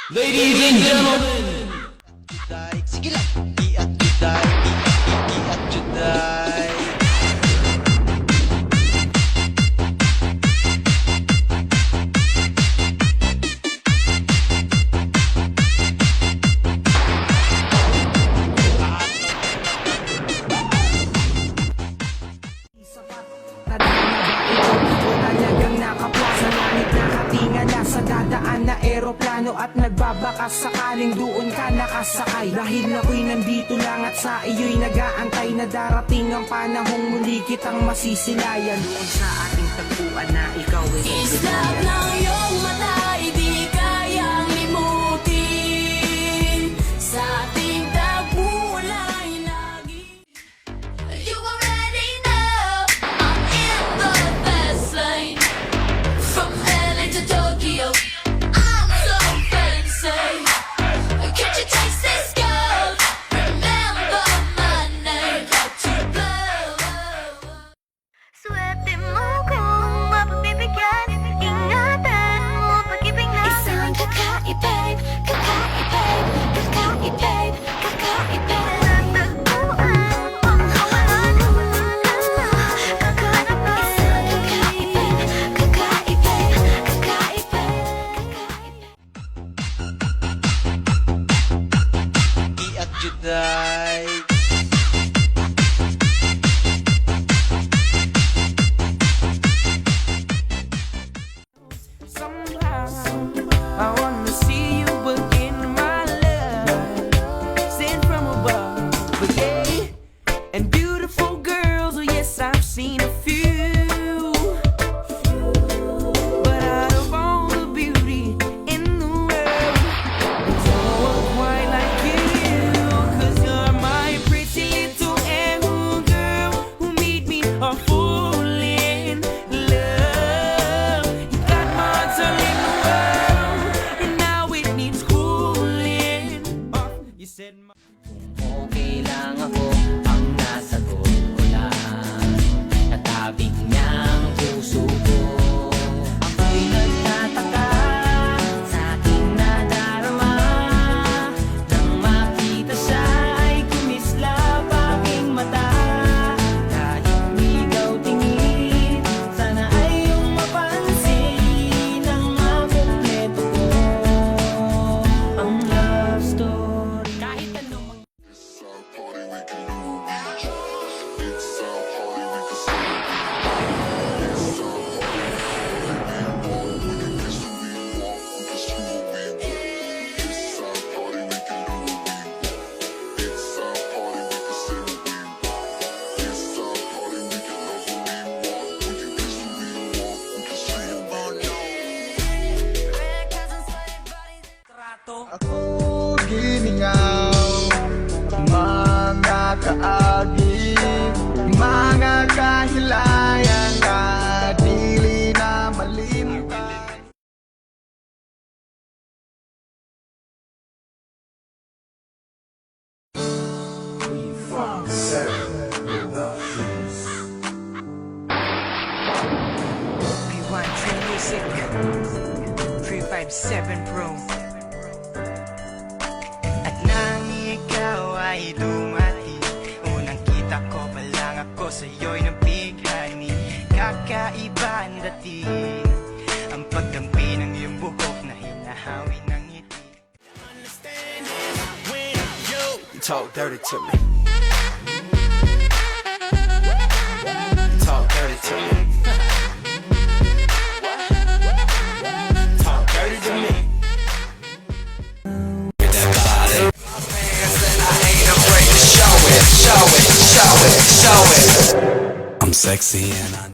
Ladies and gentlemen, Sige lang, i-at juday, i-at juday. Talagang nakaplas sa langit, nakatingala sa dadaan na eroplano at nagbabakas sakaling doon ka nakasakay. Dahil ako'y nandito lang at sa iyo'y nag-aantay na darating ang panahong muli kitang masisilayan. Doon sa ating tagpuan na ikaw ay Islap ng iyong mata, hindi kayang limutin. Sa ating tagpuan ay lagi. You already know I'm in the fast lane. From LA to Tokyo, I'm so fancy. Can't you taste this gold? Remember my name, got to blow. Swerte mo kung mapagbibigyan, ingatan mo pag-ibig natin. Isang kakaibig, kakaibig, kakaibig, kakaibig. Natagpuan ang kawalan ng kaganapin. Isang kakaibig, kakaibig, kakaibig. I-at juday. Somehow, I wanna see you again, my love. Sent from above, but gay and beautiful girls. Oh yes, I've seen a few. But out of all the beauty in the world, there's no one quite like you. 'Cause you're my pretty little angel girl who made me a fool in love. You got my heart turning the world, and now it needs cooling off. You said my Okay lang ako, ang nasagot ko lang. Natabig niyang puso ko. Ako'y nagtataka sa aking nadarama. Nang makita siya ay kumislap aking mata. Kahit ligaw tingin, sana ay iyong mapansin ang makumpleto ko. Ang love story. Kahit anong Ako giningaw, mga kaagib, mga kahilayan na dili na malimtan. P1 True Music 357 Pro. At nang ikaw ay dumating, unang kita ko pa lang ako sa'yo'y nabighani. Kakaiba ang dating, ang pagdampi ng iyong buhok na hinahawi ng ngiti. talk dirty to me. Talk dirty to me. Talk dirty to me. Get that body. I ain't afraid to show it, show it, show it, show it. I'm sexy and I